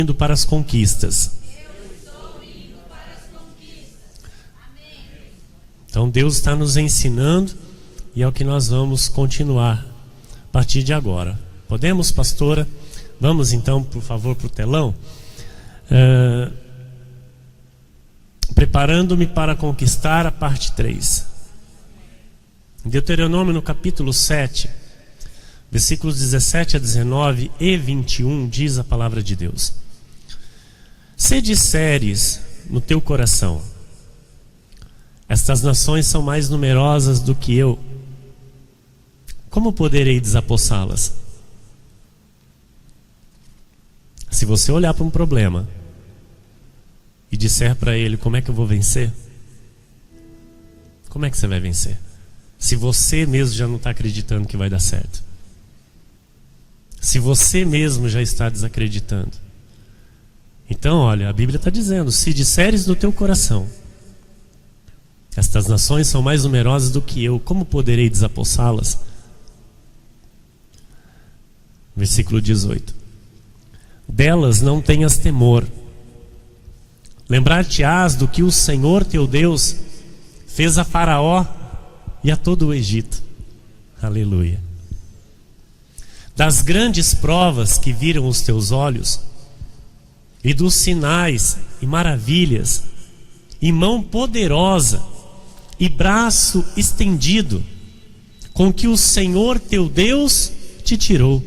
indo para as conquistas. Então Deus está nos ensinando e é o que nós vamos continuar a partir de agora. Podemos, pastora? Vamos então, por favor, para o telão. Preparando-me para conquistar, a parte 3. Em Deuteronômio, no capítulo 7, versículos 17 a 19 e 21, diz a palavra de Deus: Se disseres no teu coração: estas nações são mais numerosas do que eu, como poderei desapossá-las? Se você olhar para um problema e disser para ele: como é que eu vou vencer? Como é que você vai vencer? Se você mesmo já não está acreditando que vai dar certo. Se você mesmo já está desacreditando. Então, olha, a Bíblia está dizendo: se disseres no teu coração: estas nações são mais numerosas do que eu, como poderei desapossá-las? Versículo 18: delas não tenhas temor. Lembrar-te-ás do que o Senhor teu Deus fez a Faraó e a todo o Egito. Aleluia. Das grandes provas que viram os teus olhos, e dos sinais e maravilhas, e mão poderosa, e braço estendido, com que o Senhor teu Deus te tirou.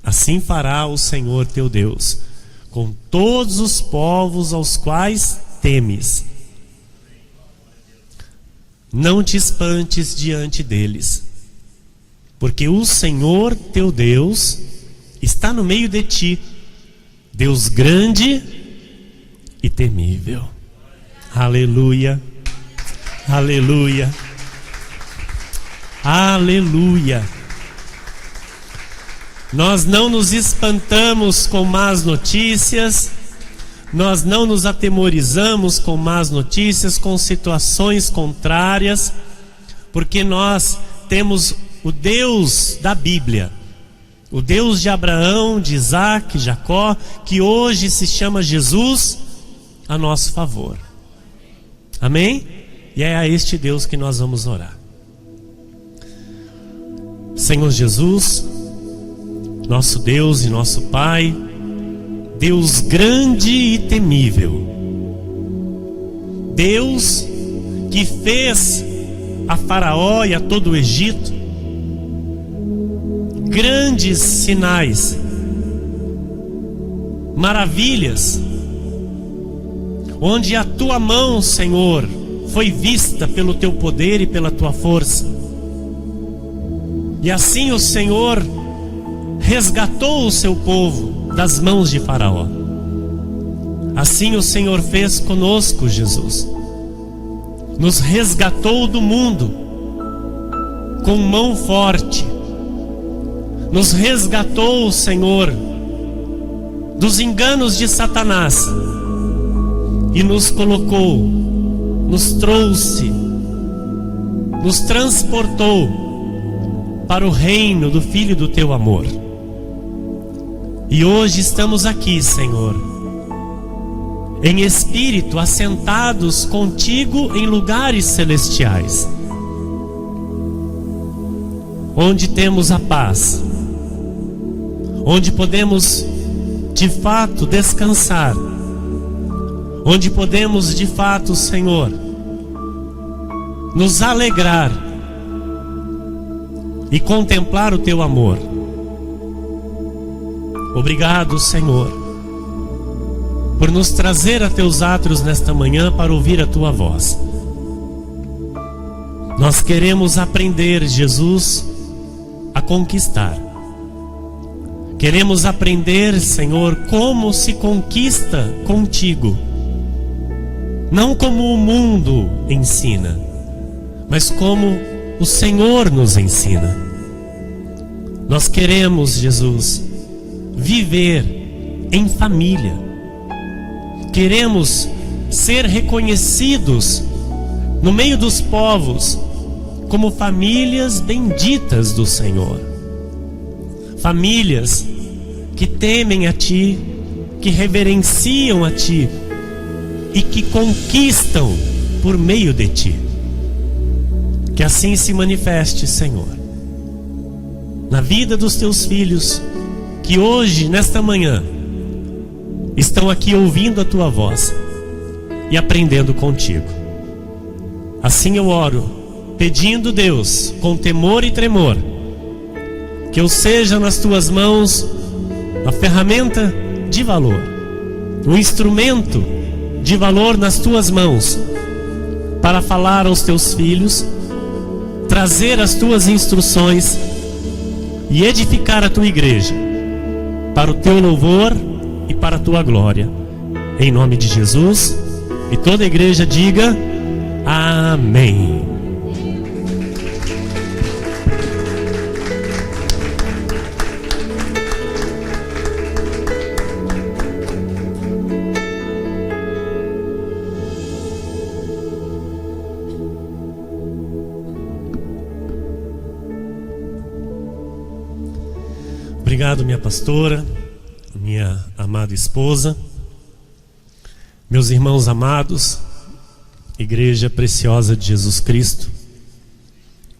Assim fará o Senhor teu Deus com todos os povos aos quais temes. Não te espantes diante deles, porque o Senhor teu Deus está no meio de ti, Deus grande e temível. Aleluia, aleluia, aleluia. Nós não nos espantamos com más notícias, nós não nos atemorizamos com más notícias, com situações contrárias, porque nós temos o Deus da Bíblia, o Deus de Abraão, de Isaac, Jacó, que hoje se chama Jesus, a nosso favor. Amém? E é a este Deus que nós vamos orar. Senhor Jesus, nosso Deus e nosso Pai, Deus grande e temível, Deus que fez a Faraó e a todo o Egito grandes sinais, maravilhas, onde a tua mão, Senhor, foi vista pelo teu poder e pela tua força. E assim o Senhor resgatou o seu povo das mãos de Faraó. Assim o Senhor fez conosco, Jesus. Nos resgatou do mundo com mão forte. Nos resgatou, Senhor, dos enganos de Satanás e nos colocou, nos trouxe, nos transportou para o reino do Filho do teu amor. E hoje estamos aqui, Senhor, em espírito, assentados contigo em lugares celestiais, onde temos a paz, onde podemos de fato descansar, onde podemos de fato, Senhor, nos alegrar e contemplar o teu amor. Obrigado, Senhor, por nos trazer a teus átrios nesta manhã para ouvir a tua voz. Nós queremos aprender, Jesus, a conquistar. Queremos aprender, Senhor, como se conquista contigo. Não como o mundo ensina, mas como o Senhor nos ensina. Nós queremos, Jesus, viver em família. Queremos ser reconhecidos no meio dos povos como famílias benditas do Senhor. Famílias que temem a Ti, que reverenciam a Ti e que conquistam por meio de Ti. Que assim se manifeste, Senhor, na vida dos Teus filhos, que hoje, nesta manhã, estão aqui ouvindo a Tua voz e aprendendo contigo. Assim eu oro, pedindo, Deus, com temor e tremor, que eu seja nas Tuas mãos a ferramenta de valor, o instrumento de valor nas Tuas mãos, para falar aos Teus filhos, trazer as Tuas instruções e edificar a Tua igreja, para o Teu louvor e para a Tua glória. Em nome de Jesus, e toda a igreja diga amém. Obrigado, minha pastora, minha amada esposa, meus irmãos amados, igreja preciosa de Jesus Cristo,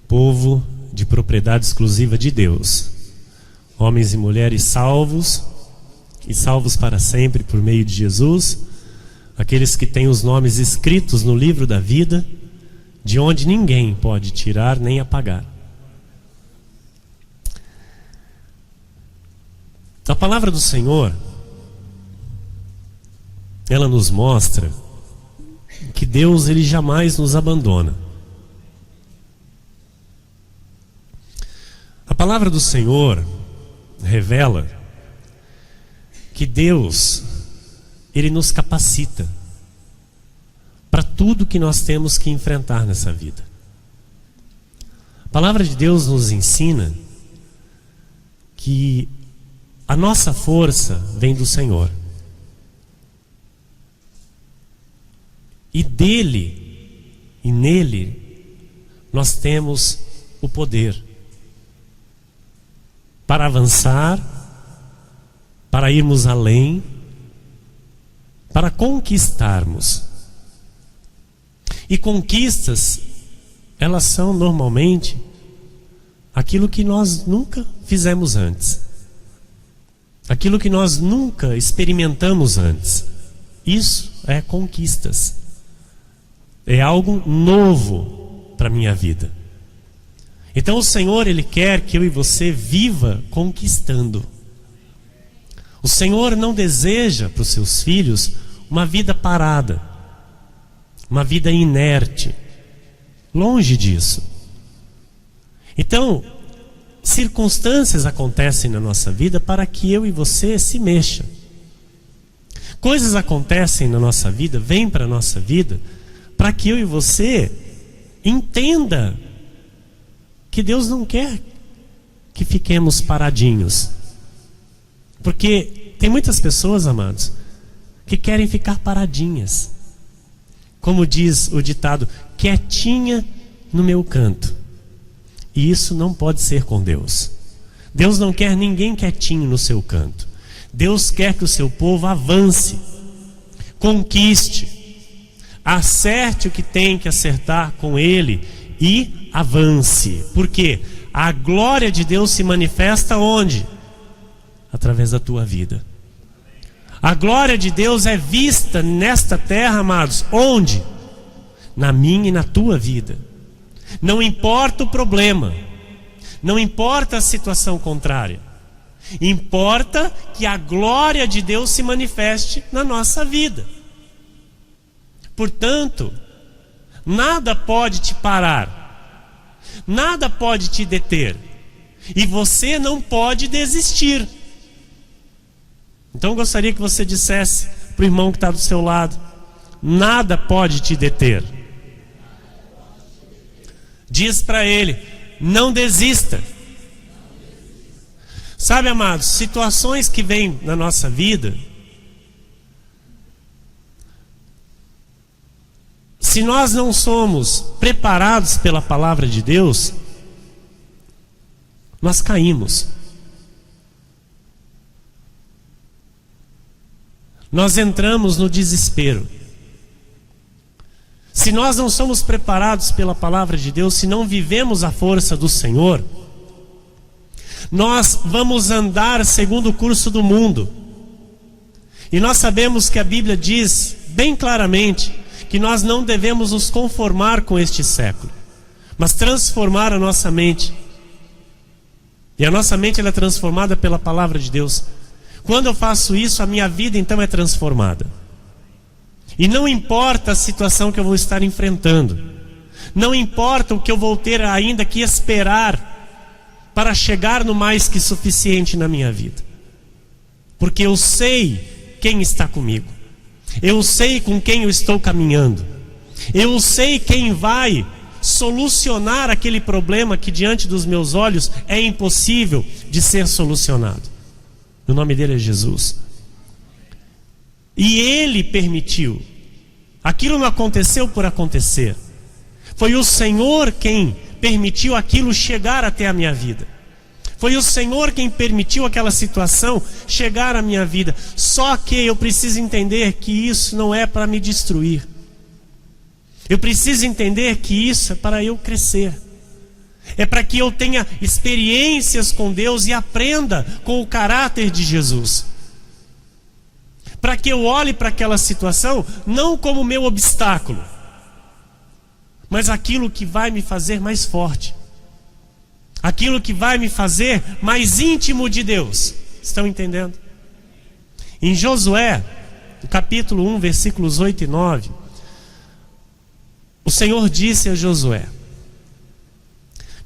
povo de propriedade exclusiva de Deus, homens e mulheres salvos e salvos para sempre por meio de Jesus, aqueles que têm os nomes escritos no livro da vida, de onde ninguém pode tirar nem apagar. A palavra do Senhor, ela nos mostra que Deus, Ele jamais nos abandona. A palavra do Senhor revela que Deus, Ele nos capacita para tudo que nós temos que enfrentar nessa vida. A palavra de Deus nos ensina que a nossa força vem do Senhor. E dele e nele nós temos o poder para avançar, para irmos além, para conquistarmos. E conquistas, elas são normalmente aquilo que nós nunca fizemos antes, aquilo que nós nunca experimentamos antes. Isso é conquistas. É algo novo para a minha vida. Então o Senhor, Ele quer que eu e você viva conquistando. O Senhor não deseja para os seus filhos uma vida parada, uma vida inerte. Longe disso. Então, circunstâncias acontecem na nossa vida para que eu e você se mexa. Coisas acontecem na nossa vida, vêm para a nossa vida, para que eu e você entenda que Deus não quer que fiquemos paradinhos. Porque tem muitas pessoas, amados, que querem ficar paradinhas. Como diz o ditado, quietinha no meu canto. E isso não pode ser com Deus. Deus não quer ninguém quietinho no seu canto. Deus quer que o seu povo avance, conquiste, acerte o que tem que acertar com Ele e avance. Por quê? A glória de Deus se manifesta onde? Através da tua vida. A glória de Deus é vista nesta terra, amados, onde? Na minha e na tua vida. Não importa o problema, não importa a situação contrária, importa que a glória de Deus se manifeste na nossa vida. Portanto, nada pode te parar, nada pode te deter, e você não pode desistir. Então eu gostaria que você dissesse para o irmão que está do seu lado: nada pode te deter. Diz para ele: não desista. Sabe, amados, situações que vêm na nossa vida, se nós não somos preparados pela palavra de Deus, nós caímos. nós entramos no desespero. Se nós não somos preparados pela palavra de Deus, se não vivemos a força do Senhor, nós vamos andar segundo o curso do mundo. E nós sabemos que a Bíblia diz bem claramente que nós não devemos nos conformar com este século, mas transformar a nossa mente. E a nossa mente ela é transformada pela palavra de Deus. Quando eu faço isso, a minha vida então é transformada. E não importa a situação que eu vou estar enfrentando, não importa o que eu vou ter ainda que esperar para chegar no mais que suficiente na minha vida, porque eu sei quem está comigo, eu sei com quem eu estou caminhando, eu sei quem vai solucionar aquele problema que diante dos meus olhos é impossível de ser solucionado. O nome dele é Jesus. E ele permitiu. Aquilo não aconteceu por acontecer. Foi o Senhor quem permitiu aquilo chegar até a minha vida. Foi o Senhor quem permitiu aquela situação chegar à minha vida. Só que eu preciso entender que isso não é para me destruir. Eu preciso entender que isso é para eu crescer. É para que eu tenha experiências com Deus e aprenda com o caráter de Jesus. Para que eu olhe para aquela situação não como meu obstáculo, mas aquilo que vai me fazer mais forte, aquilo que vai me fazer mais íntimo de Deus. Estão entendendo? Em Josué, no capítulo 1, versículos 8 e 9, o Senhor disse a Josué: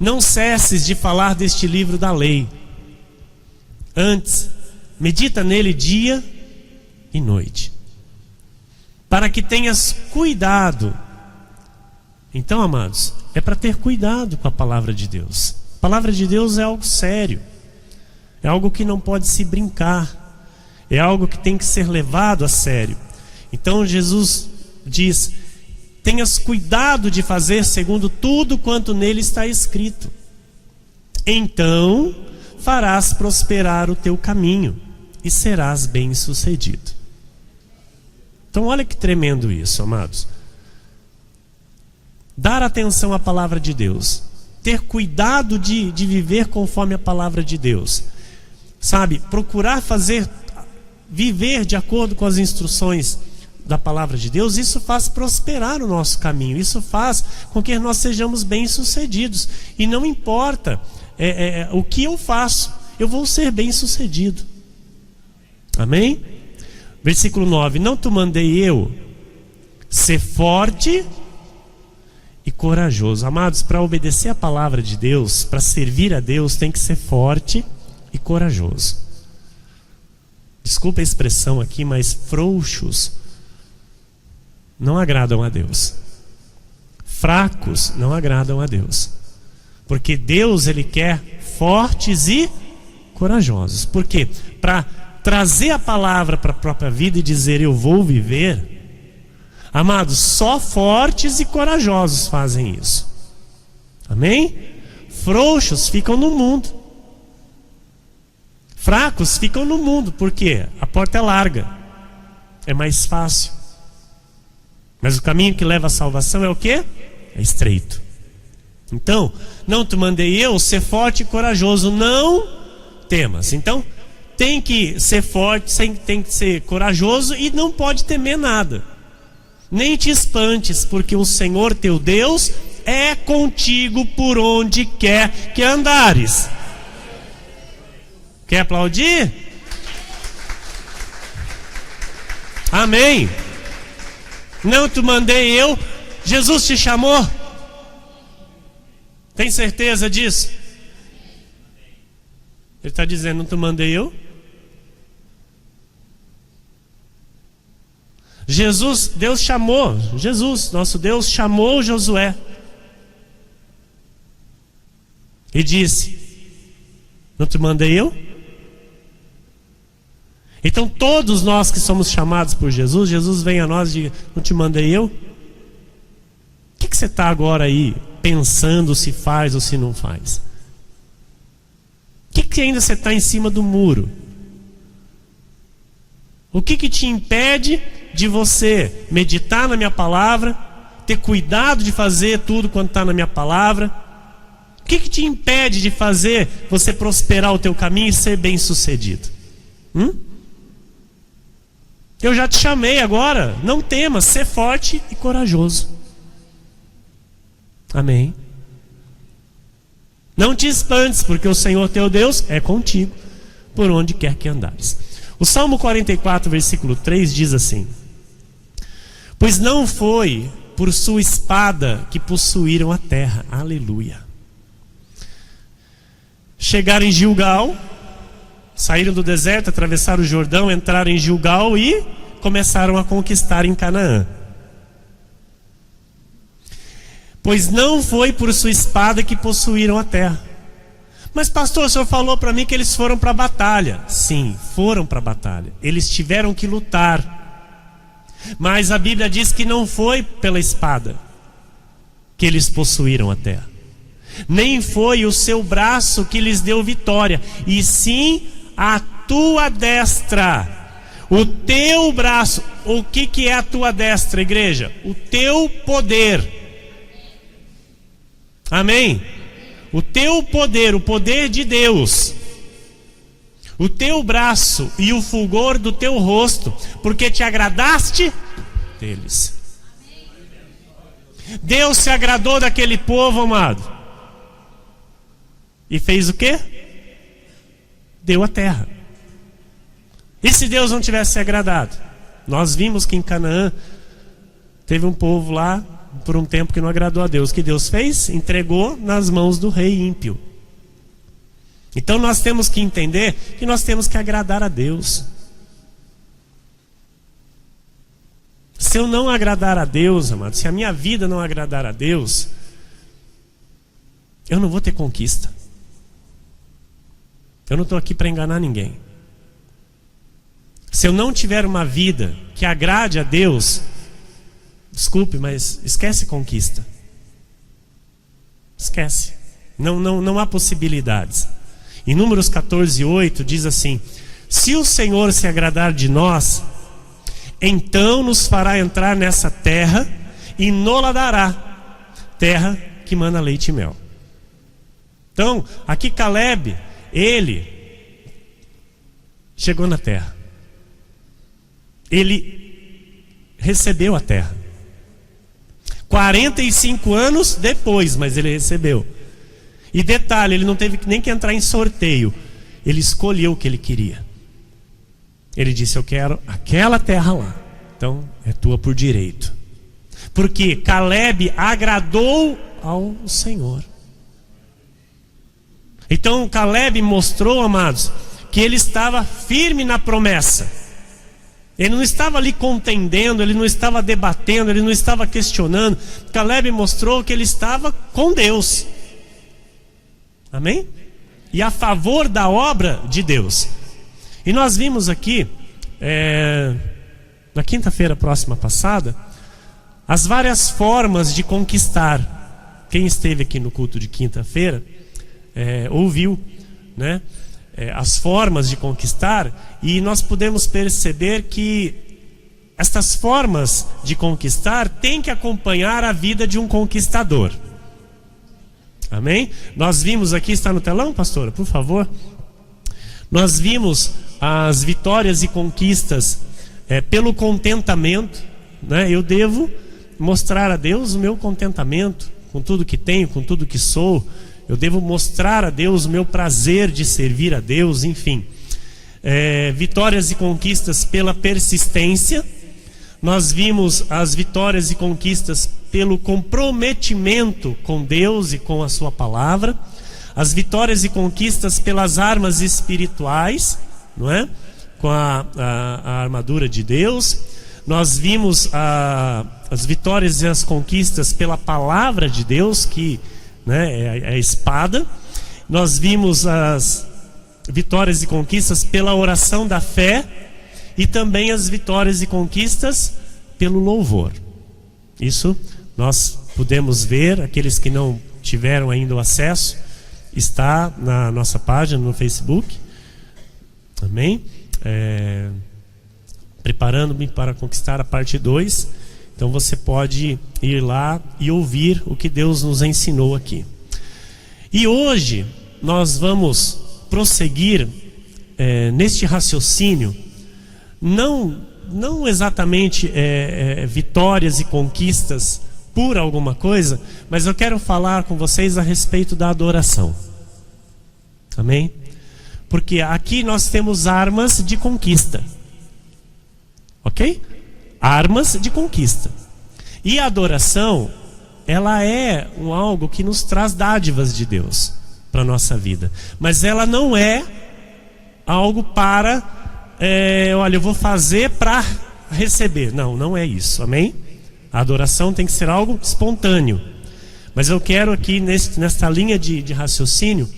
não cesses de falar deste livro da lei, antes medita nele dia e noite, para que tenhas cuidado. Então, amados, é para ter cuidado com a palavra de Deus. A palavra de Deus é algo sério, é algo que não pode se brincar, é algo que tem que ser levado a sério. Então Jesus diz: tenhas cuidado de fazer segundo tudo quanto nele está escrito, então farás prosperar o teu caminho e serás bem-sucedido. Então olha que tremendo isso, amados. Dar atenção à palavra de Deus, ter cuidado de viver conforme a palavra de Deus, sabe, procurar viver de acordo com as instruções da palavra de Deus, isso faz prosperar o nosso caminho, isso faz com que nós sejamos bem-sucedidos. E não importa o que eu faço, eu vou ser bem-sucedido. Amém? Versículo 9: não te mandei eu ser forte e corajoso. Amados, para obedecer a palavra de Deus, para servir a Deus, tem que ser forte e corajoso. Desculpa a expressão aqui, mas frouxos não agradam a Deus. Fracos não agradam a Deus. Porque Deus, Ele quer fortes e corajosos. Por quê? Para trazer a palavra para a própria vida e dizer: eu vou viver. Amados, só fortes e corajosos fazem isso. Amém? Frouxos ficam no mundo. Fracos ficam no mundo. Por quê? A porta é larga, é mais fácil. Mas o caminho que leva à salvação é o quê? É estreito. Então, não te mandei eu ser forte e corajoso, não temas. Então, tem que ser forte, tem que ser corajoso e não pode temer nada. Nem te espantes, porque o Senhor teu Deus é contigo por onde quer que andares. Quer aplaudir? Amém. Não te mandei eu. Jesus te chamou? Tem certeza disso? Ele está dizendo: não te mandei eu? Deus chamou, nosso Deus chamou Josué e disse: não te mandei eu? Então todos nós que somos chamados por Jesus, Jesus vem a nós e diz: não te mandei eu? O que você está agora aí pensando se faz ou se não faz? O que ainda você está em cima do muro? O que te impede de você meditar na minha palavra, ter cuidado de fazer tudo quanto está na minha palavra? O que te impede de fazer você prosperar o teu caminho e ser bem sucedido? Eu já te chamei agora. Não temas, ser forte e corajoso. Amém. Não te espantes, porque o Senhor teu Deus é contigo, por onde quer que andares. O Salmo 44, versículo 3 diz assim: pois não foi por sua espada que possuíram a terra. Aleluia. Chegaram em Gilgal, saíram do deserto, atravessaram o Jordão, entraram em Gilgal e começaram a conquistar em Canaã. Pois não foi por sua espada que possuíram a terra. Mas pastor, o senhor falou para mim que eles foram para a batalha. Sim, foram para a batalha. Eles tiveram que lutar. Mas a Bíblia diz que não foi pela espada que eles possuíram a terra. Nem foi o seu braço que lhes deu vitória, e sim a tua destra. O teu braço. O que é a tua destra, igreja? O teu poder. Amém? O teu poder, o poder de Deus. O teu braço e o fulgor do teu rosto, porque te agradaste deles. Deus se agradou daquele povo, amado. E fez o quê? Deu a terra. E se Deus não tivesse se agradado? Nós vimos que em Canaã teve um povo lá por um tempo que não agradou a Deus. O que Deus fez? Entregou nas mãos do rei ímpio. Então nós temos que entender que nós temos que agradar a Deus. Se eu não agradar a Deus, amado, se a minha vida não agradar a Deus, eu não vou ter conquista. Eu não estou aqui para enganar ninguém. Se eu não tiver uma vida que agrade a Deus, desculpe, mas esquece conquista. Esquece. Não há possibilidades. Em Números 14:8 diz assim: se o Senhor se agradar de nós, então nos fará entrar nessa terra e nola dará, terra que mana leite e mel. Então, aqui Caleb, ele chegou na terra. Ele recebeu a terra. 45 anos depois, mas ele recebeu. E detalhe, ele não teve nem que entrar em sorteio. Ele escolheu o que ele queria. Ele disse: eu quero aquela terra lá. Então é tua por direito. Porque Caleb agradou ao Senhor. Então Caleb mostrou, amados, que ele estava firme na promessa. Ele não estava ali contendendo, ele não estava debatendo, ele não estava questionando. Caleb mostrou que ele estava com Deus. Amém? E a favor da obra de Deus. E nós vimos aqui, na quinta-feira próxima passada, as várias formas de conquistar. Quem esteve aqui no culto de quinta-feira, ouviu, né? As formas de conquistar, e nós podemos perceber que estas formas de conquistar têm que acompanhar a vida de um conquistador. Amém? Nós vimos aqui, está no telão, pastora, por favor? Nós vimos as vitórias e conquistas pelo contentamento, né? Eu devo mostrar a Deus o meu contentamento com tudo que tenho, com tudo que sou. Eu devo mostrar a Deus o meu prazer de servir a Deus, enfim. Vitórias e conquistas pela persistência. Nós vimos as vitórias e conquistas pelo comprometimento com Deus e com a sua palavra. As vitórias e conquistas pelas armas espirituais, não é? Com a armadura de Deus. Nós vimos as vitórias e as conquistas pela palavra de Deus, que, né, é a espada. Nós vimos as vitórias e conquistas pela oração da fé, e também as vitórias e conquistas pelo louvor. Isso nós podemos ver. Aqueles que não tiveram ainda o acesso, está na nossa página no Facebook. Amém? preparando-me para conquistar a parte 2. Então você pode ir lá e ouvir o que Deus nos ensinou aqui. E hoje nós vamos prosseguir neste raciocínio, não exatamente vitórias e conquistas por alguma coisa, mas eu quero falar com vocês a respeito da adoração. Amém? Porque aqui nós temos armas de conquista. Ok? Armas de conquista. E a adoração, ela é algo que nos traz dádivas de Deus para a nossa vida. Mas ela não é algo para, olha, eu vou fazer para receber. Não é isso. Amém? A adoração tem que ser algo espontâneo. Mas eu quero aqui, nesta linha de raciocínio,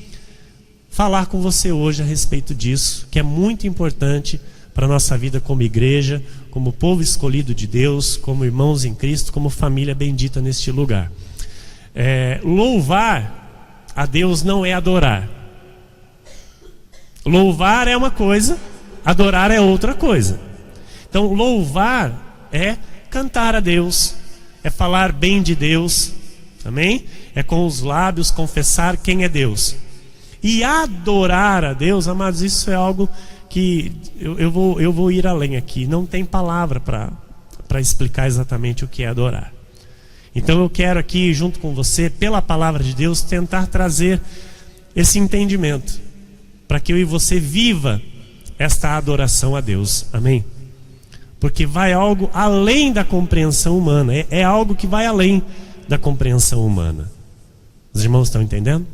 falar com você hoje a respeito disso, que é muito importante para a nossa vida como igreja, como povo escolhido de Deus, como irmãos em Cristo, como família bendita neste lugar. Louvar a Deus não é adorar. Louvar é uma coisa, adorar é outra coisa. Então louvar é cantar a Deus, é falar bem de Deus, amém? É com os lábios confessar quem é Deus. E adorar a Deus, amados, isso é algo que eu vou ir além aqui. Não tem palavra para explicar exatamente o que é adorar. Então eu quero aqui, junto com você, pela palavra de Deus, tentar trazer esse entendimento, para que eu e você viva esta adoração a Deus, amém? Porque vai algo além da compreensão humana, é algo que vai além da compreensão humana. Os irmãos estão entendendo?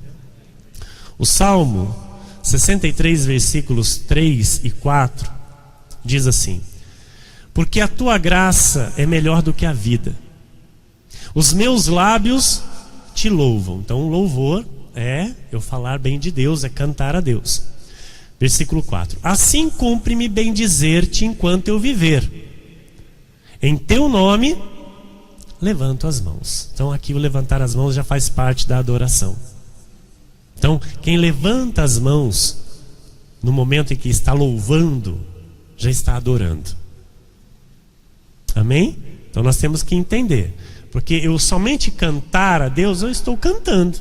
O Salmo 63, versículos 3 e 4, diz assim: porque a tua graça é melhor do que a vida, os meus lábios te louvam. Então louvor é eu falar bem de Deus, é cantar a Deus. Versículo 4: assim cumpre-me bem dizer-te enquanto eu viver, em teu nome levanto as mãos. Então aqui o levantar as mãos já faz parte da adoração. Então quem levanta as mãos no momento em que está louvando, já está adorando. Amém? Então nós temos que entender, porque eu somente cantar a Deus, eu estou cantando.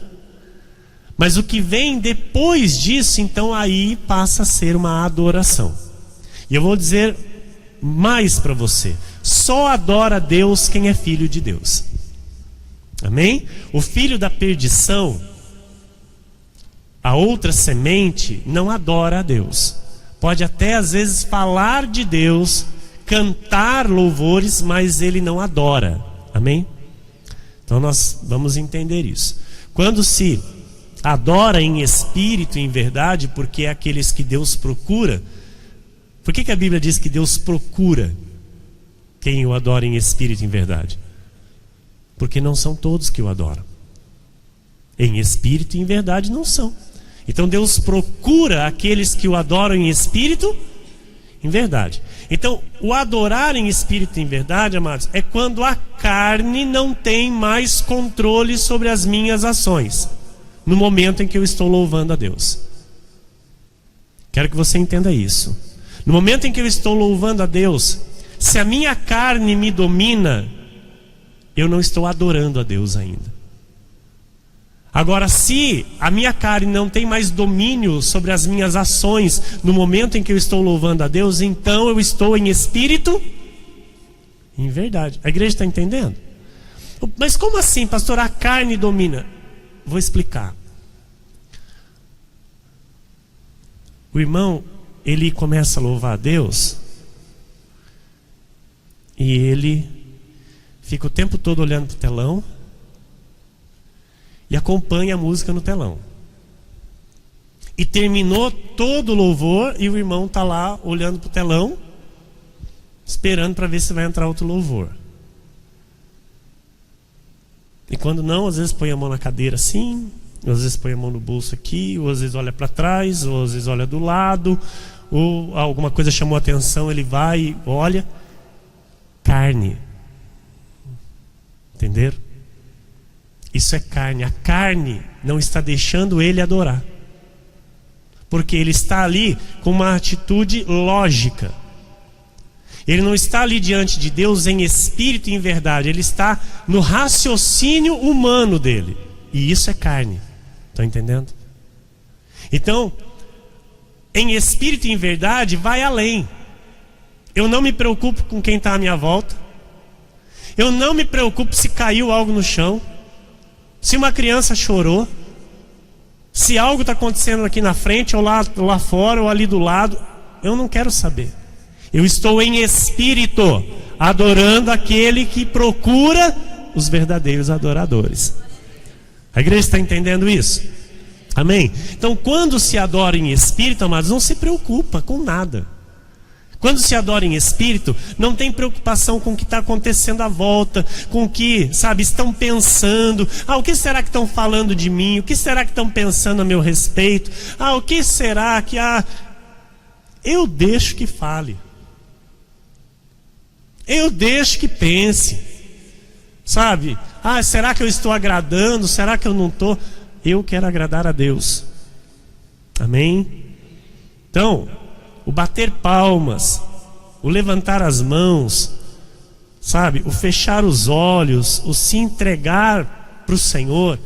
Mas o que vem depois disso, então aí passa a ser uma adoração. E eu vou dizer mais para você: só adora a Deus quem é filho de Deus. Amém? O filho da perdição, a outra semente, não adora a Deus. Pode até às vezes falar de Deus, cantar louvores, mas ele não adora. Amém? Então nós vamos entender isso. Quando se adora em espírito e em verdade, porque é aqueles que Deus procura. Por que a Bíblia diz que Deus procura quem o adora em espírito e em verdade? Porque não são todos que o adoram. Em espírito e em verdade não são. Então Deus procura aqueles que o adoram em espírito e em verdade. Então o adorar em espírito e em verdade, amados, é quando a carne não tem mais controle sobre as minhas ações, no momento em que eu estou louvando a Deus. Quero que você entenda isso. No momento em que eu estou louvando a Deus, se a minha carne me domina, eu não estou adorando a Deus ainda. Agora, se a minha carne não tem mais domínio sobre as minhas ações no momento em que eu estou louvando a Deus, então eu estou em espírito e em verdade. A igreja está entendendo? Mas como assim, pastor, a carne domina? Vou explicar. O irmão, ele começa a louvar a Deus e ele fica o tempo todo olhando para o telão e acompanha a música no telão. E terminou todo o louvor e o irmão está lá olhando para o telão, esperando para ver se vai entrar outro louvor. E quando não, às vezes põe a mão na cadeira assim, às vezes põe a mão no bolso aqui, ou às vezes olha para trás, ou às vezes olha do lado, ou alguma coisa chamou a atenção, ele vai e olha. Carne. Entenderam? Isso é carne. A carne não está deixando ele adorar, porque ele está ali com uma atitude lógica. Ele não está ali diante de Deus em espírito e em verdade. Ele está no raciocínio humano dele. E isso é carne. Estão entendendo? Então, em espírito e em verdade, vai além. Eu não me preocupo com quem está à minha volta. Eu não me preocupo se caiu algo no chão, se uma criança chorou, se algo está acontecendo aqui na frente, ou lá fora, ou ali do lado. Eu não quero saber. Eu estou em espírito, adorando aquele que procura os verdadeiros adoradores. A igreja está entendendo isso? Amém? Então, quando se adora em espírito, amados, não se preocupa com nada. Quando se adora em espírito, não tem preocupação com o que está acontecendo à volta, com o que, sabe, estão pensando. O que será que estão falando de mim? O que será que estão pensando a meu respeito? O que será que... Eu deixo que fale. Eu deixo que pense. Sabe? Será que eu estou agradando? Será que eu não estou? Eu quero agradar a Deus. Amém? Então, o bater palmas, o levantar as mãos, sabe? O fechar os olhos, o se entregar para o Senhor,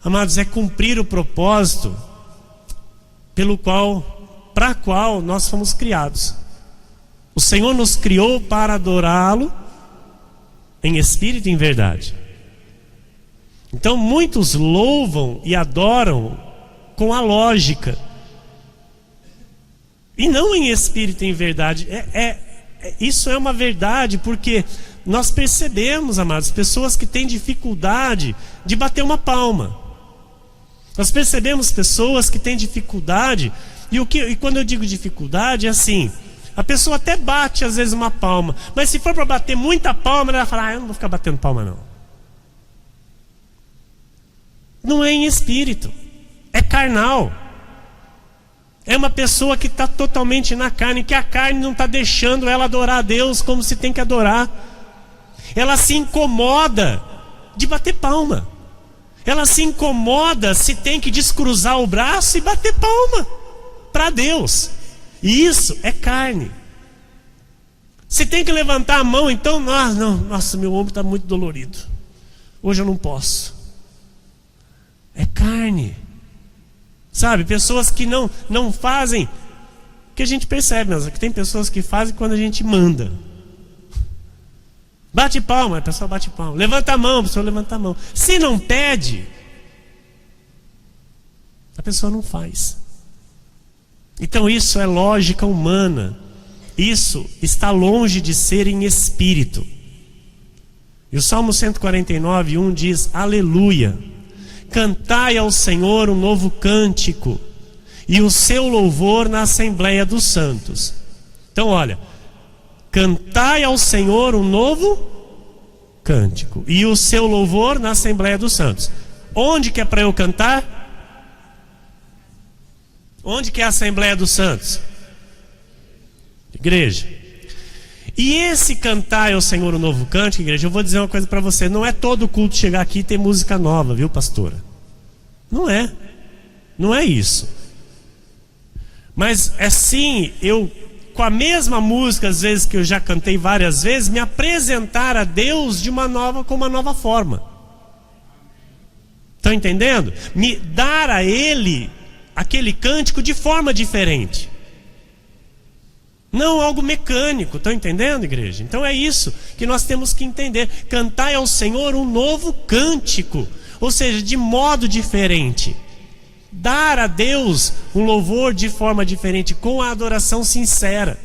amados, é cumprir o propósito para qual nós fomos criados. O Senhor nos criou para adorá-lo em espírito e em verdade. Então muitos louvam e adoram com a lógica, e não em espírito e em verdade. Isso é uma verdade, porque nós percebemos, amados, pessoas que têm dificuldade de bater uma palma. Nós percebemos pessoas que têm dificuldade, e quando eu digo dificuldade, é assim: a pessoa até bate às vezes uma palma, mas se for para bater muita palma, ela vai falar: eu não vou ficar batendo palma não. Não é em espírito, é carnal. É uma pessoa que está totalmente na carne, que a carne não está deixando ela adorar a Deus como se tem que adorar. Ela se incomoda de bater palma. Ela se incomoda se tem que descruzar o braço e bater palma para Deus. E isso é carne. Se tem que levantar a mão, então, nossa, meu ombro está muito dolorido, hoje eu não posso. É carne. Sabe, pessoas que não fazem, que a gente percebe, mas que tem pessoas que fazem quando a gente manda. Bate palma, a pessoa bate palma. Levanta a mão, a pessoa levanta a mão. Se não pede, a pessoa não faz. Então isso é lógica humana. Isso está longe de ser em espírito. E o Salmo 149:1 diz: aleluia, cantai ao Senhor um novo cântico, e o seu louvor na Assembleia dos Santos. Então olha, cantai ao Senhor um novo cântico, e o seu louvor na Assembleia dos Santos. Onde que é para eu cantar? Onde que é a Assembleia dos Santos? Igreja. E esse cantar ao Senhor um novo cântico, igreja, eu vou dizer uma coisa para você: não é todo culto chegar aqui e ter música nova, viu, pastora? Não é isso. Mas assim, eu com a mesma música, às vezes que eu já cantei várias vezes, me apresentar a Deus com uma nova forma. Estão entendendo? Me dar a Ele aquele cântico de forma diferente. Não algo mecânico, estão entendendo, igreja? Então é isso que nós temos que entender. Cantai ao Senhor um novo cântico, ou seja, de modo diferente. Dar a Deus um louvor de forma diferente, com a adoração sincera.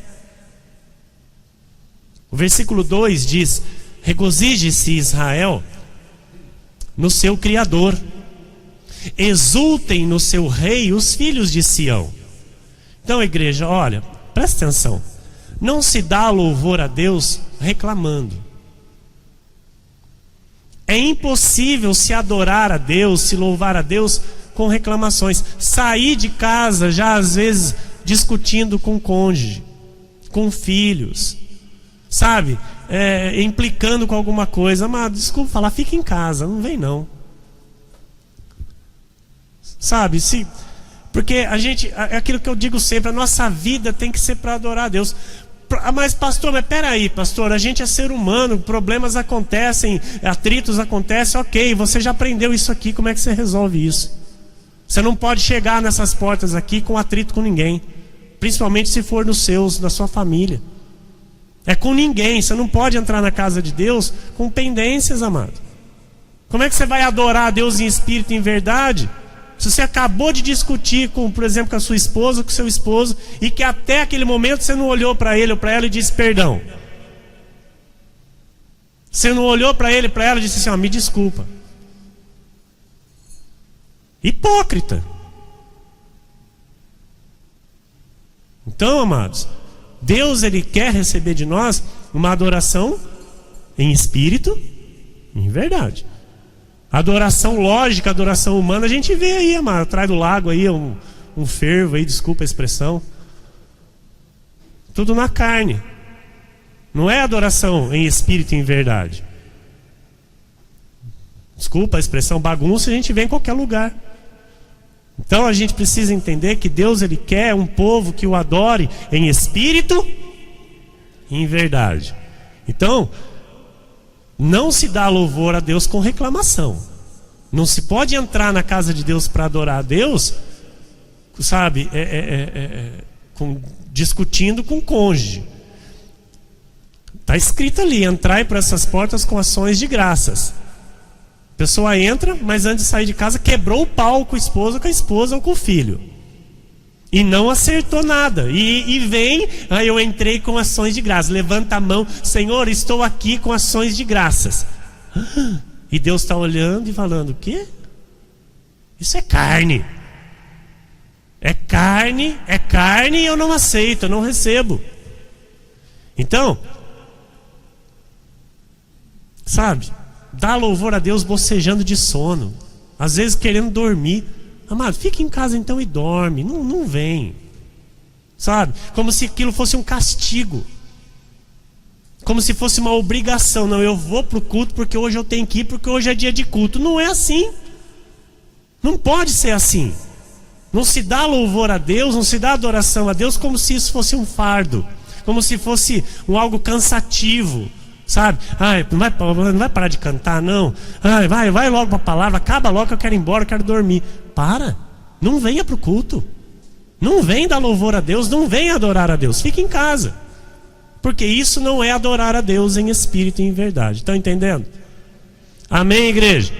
O versículo 2 diz: regozije-se Israel no seu Criador, exultem no seu Rei os filhos de Sião. Então, igreja, olha, presta atenção. Não se dá louvor a Deus reclamando. É impossível se adorar a Deus, se louvar a Deus com reclamações. Sair de casa já às vezes discutindo com o cônjuge, com filhos, sabe? Implicando com alguma coisa. Amado, desculpa falar, fica em casa, não vem não. Sabe, porque a gente, é aquilo que eu digo sempre: a nossa vida tem que ser para adorar a Deus. Mas pastor, mas peraí, pastor, a gente é ser humano, problemas acontecem, atritos acontecem, ok, você já aprendeu isso aqui, como é que você resolve isso? Você não pode chegar nessas portas aqui com atrito com ninguém, principalmente se for nos seus, da sua família. É com ninguém, você não pode entrar na casa de Deus com pendências, amado. Como é que você vai adorar a Deus em espírito e em verdade? Se você acabou de discutir, por exemplo, com a sua esposa, com o seu esposo, e que até aquele momento você não olhou para ele ou para ela e disse perdão. Você não olhou para ele, para ela e disse assim, me desculpa. Hipócrita. Então, amados, Deus, Ele quer receber de nós uma adoração em espírito e em verdade. Adoração lógica, adoração humana, a gente vê aí, amado, atrás do lago aí, um fervo aí, desculpa a expressão. Tudo na carne. Não é adoração em espírito e em verdade. Desculpa a expressão, bagunça a gente vê em qualquer lugar. Então a gente precisa entender que Deus, Ele quer um povo que o adore em espírito e em verdade. Então, não se dá louvor a Deus com reclamação. Não se pode entrar na casa de Deus para adorar a Deus, sabe, discutindo com o cônjuge. Está escrito ali, entrai por essas portas com ações de graças. A pessoa entra, mas antes de sair de casa quebrou o pau com o esposo, com a esposa ou com o filho. E não acertou nada. E vem, eu entrei com ações de graças. Levanta a mão, Senhor, estou aqui com ações de graças. E Deus está olhando e falando, o quê? Isso é carne. É carne e eu não aceito, eu não recebo. Então, sabe, dá louvor a Deus bocejando de sono, às vezes querendo dormir. Amado, fica em casa então e dorme, não vem, sabe, como se aquilo fosse um castigo, como se fosse uma obrigação. Não, eu vou para o culto porque hoje eu tenho que ir, porque hoje é dia de culto. Não é assim, não pode ser assim. Não se dá louvor a Deus, não se dá adoração a Deus como se isso fosse um fardo, como se fosse algo cansativo, sabe? Não vai parar de cantar, não. Vai logo para a palavra, acaba logo que eu quero ir embora, eu quero dormir. Não venha para o culto, não vem dar louvor a Deus, não vem adorar a Deus, fica em casa, porque isso não é adorar a Deus em espírito e em verdade. Estão entendendo? Amém, igreja?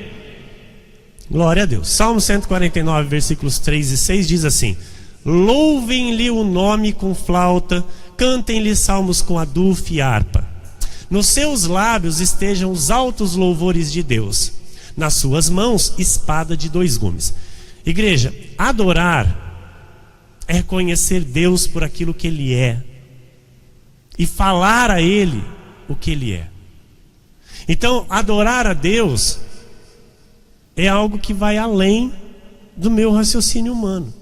Glória a Deus. Salmo 149, versículos 3 e 6 diz assim: louvem-lhe o nome com flauta, cantem-lhe salmos com adufo e harpa. Nos seus lábios estejam os altos louvores de Deus, nas suas mãos espada de 2 gumes. Igreja, adorar é conhecer Deus por aquilo que Ele é e falar a Ele o que Ele é. Então, adorar a Deus é algo que vai além do meu raciocínio humano.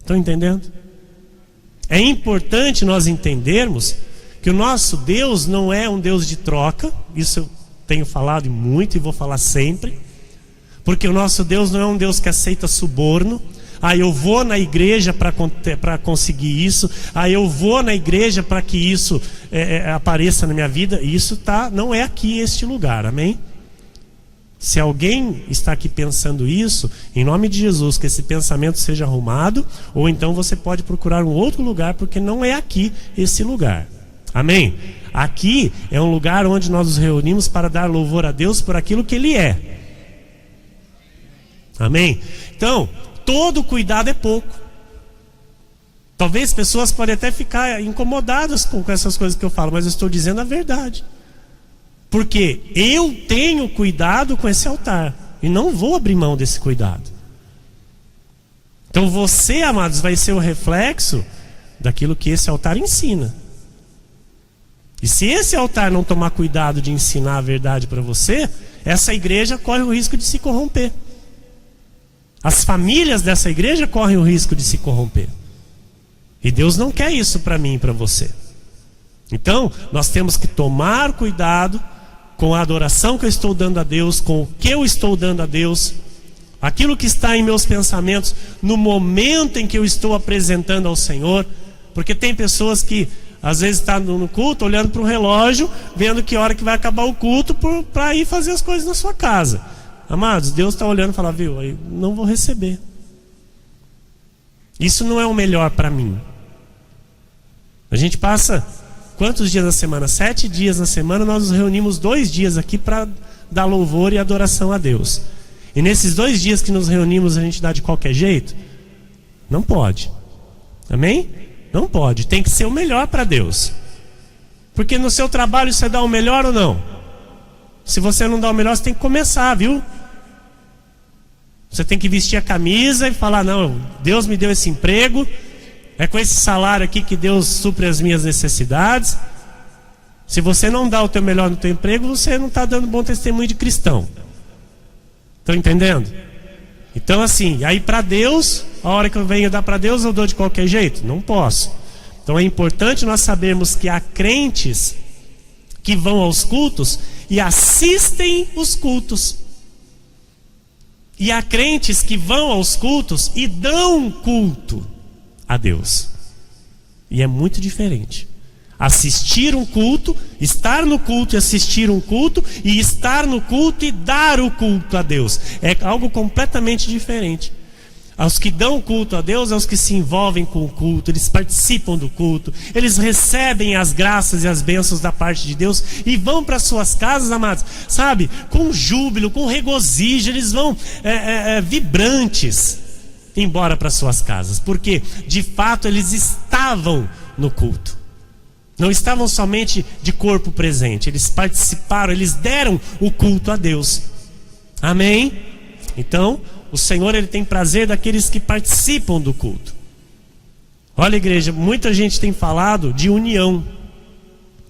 Estão entendendo? É importante nós entendermos que o nosso Deus não é um Deus de troca. Isso eu tenho falado muito e vou falar sempre. Porque o nosso Deus não é um Deus que aceita suborno. Eu vou na igreja para conseguir isso. Eu vou na igreja para que isso apareça na minha vida. Isso não é aqui este lugar, amém? Se alguém está aqui pensando isso, em nome de Jesus, que esse pensamento seja arrumado. Ou então você pode procurar um outro lugar, porque não é aqui esse lugar. Amém? Aqui é um lugar onde nós nos reunimos para dar louvor a Deus por aquilo que Ele é. Amém? Então, todo cuidado é pouco. Talvez pessoas podem até ficar incomodadas com essas coisas que eu falo, mas eu estou dizendo a verdade. Porque eu tenho cuidado com esse altar e não vou abrir mão desse cuidado. Então você, amados, vai ser o reflexo daquilo que esse altar ensina. E se esse altar não tomar cuidado de ensinar a verdade para você, essa igreja corre o risco de se corromper. As famílias dessa igreja correm o risco de se corromper. E Deus não quer isso para mim e para você. Então, nós temos que tomar cuidado com a adoração que eu estou dando a Deus, com o que eu estou dando a Deus, aquilo que está em meus pensamentos, no momento em que eu estou apresentando ao Senhor. Porque tem pessoas que Às vezes está no culto, olhando para o relógio, vendo que hora que vai acabar o culto para ir fazer as coisas na sua casa. Amados, Deus está olhando e fala, viu, eu não vou receber. Isso não é o melhor para mim. A gente passa quantos dias na semana? 7 dias na semana, nós nos reunimos 2 dias aqui para dar louvor e adoração a Deus. E nesses 2 dias que nos reunimos, a gente dá de qualquer jeito? Não pode. Amém? Não pode. Tem que ser o melhor para Deus. Porque no seu trabalho você dá o melhor ou não? Se você não dá o melhor, você tem que começar, viu? Você tem que vestir a camisa e falar, não, Deus me deu esse emprego, é com esse salário aqui que Deus supre as minhas necessidades. Se você não dá o teu melhor no teu emprego, você não está dando bom testemunho de cristão. Estão entendendo? Então assim, aí para Deus, a hora que eu venho dar para Deus, eu dou de qualquer jeito? Não posso. Então é importante nós sabermos que há crentes que vão aos cultos e assistem os cultos. E há crentes que vão aos cultos e dão culto a Deus. E é muito diferente. Assistir um culto, estar no culto e assistir um culto, e estar no culto e dar o culto a Deus. É algo completamente diferente. Os que dão culto a Deus são os que se envolvem com o culto, eles participam do culto, eles recebem as graças e as bênçãos da parte de Deus e vão para suas casas, amados, sabe, com júbilo, com regozijo, eles vão vibrantes embora para suas casas, porque de fato eles estavam no culto, não estavam somente de corpo presente, eles participaram, eles deram o culto a Deus. Amém? Então o Senhor, Ele tem prazer daqueles que participam do culto. Olha, igreja, muita gente tem falado de união,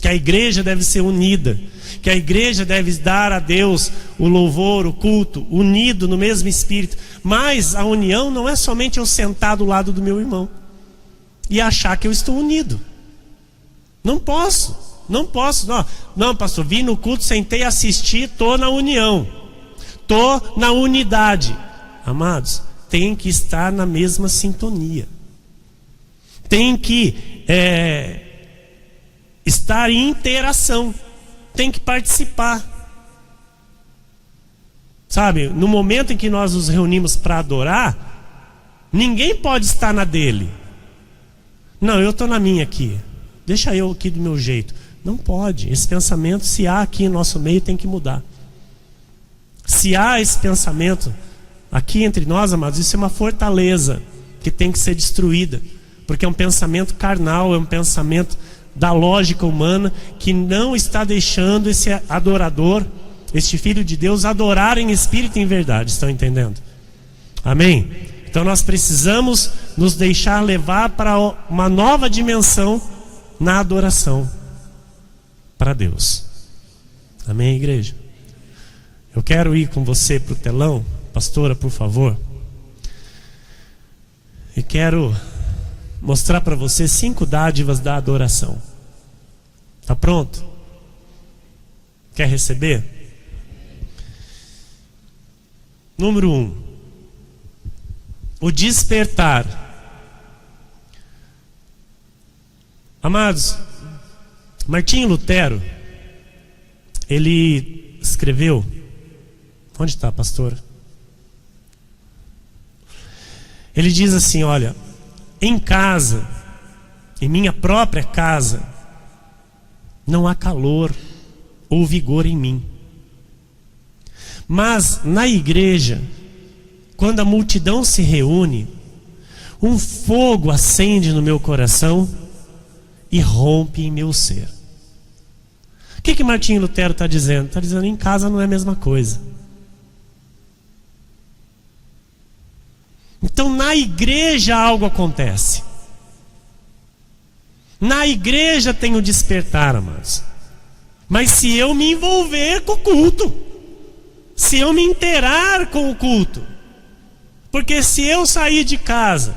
que a igreja deve ser unida, que a igreja deve dar a Deus o louvor, o culto, unido no mesmo espírito. Mas a união não é somente eu sentar do lado do meu irmão e achar que eu estou unido. Não posso. Não, pastor, vim no culto, sentei, assisti, estou na união, estou na unidade. Amados, tem que estar na mesma sintonia. Tem que estar em interação. Tem que participar. Sabe, no momento em que nós nos reunimos para adorar, ninguém pode estar na dele. Não, eu estou na minha aqui. Deixa eu aqui do meu jeito. Não pode. Esse pensamento, se há aqui em nosso meio, tem que mudar. Se há esse pensamento aqui entre nós, amados, isso é uma fortaleza que tem que ser destruída, porque é um pensamento carnal, é um pensamento da lógica humana que não está deixando esse adorador, este filho de Deus, adorar em espírito e em verdade. Estão entendendo? Amém? Então nós precisamos nos deixar levar para uma nova dimensão na adoração para Deus. Amém, igreja? Eu quero ir com você para o telão. Pastora, por favor. E quero mostrar para você 5 dádivas da adoração. Tá pronto? Quer receber? Número 1. O despertar. Amados, Martinho Lutero, ele escreveu. Onde está, pastora? Ele diz assim, olha, em casa, em minha própria casa, não há calor ou vigor em mim. Mas na igreja, quando a multidão se reúne, um fogo acende no meu coração e rompe em meu ser. O que Martinho Lutero está dizendo? Está dizendo, em casa não é a mesma coisa. Então na igreja algo acontece. Na igreja tem o despertar, amados. Mas se eu me envolver com o culto, se eu me inteirar com o culto, porque se eu sair de casa,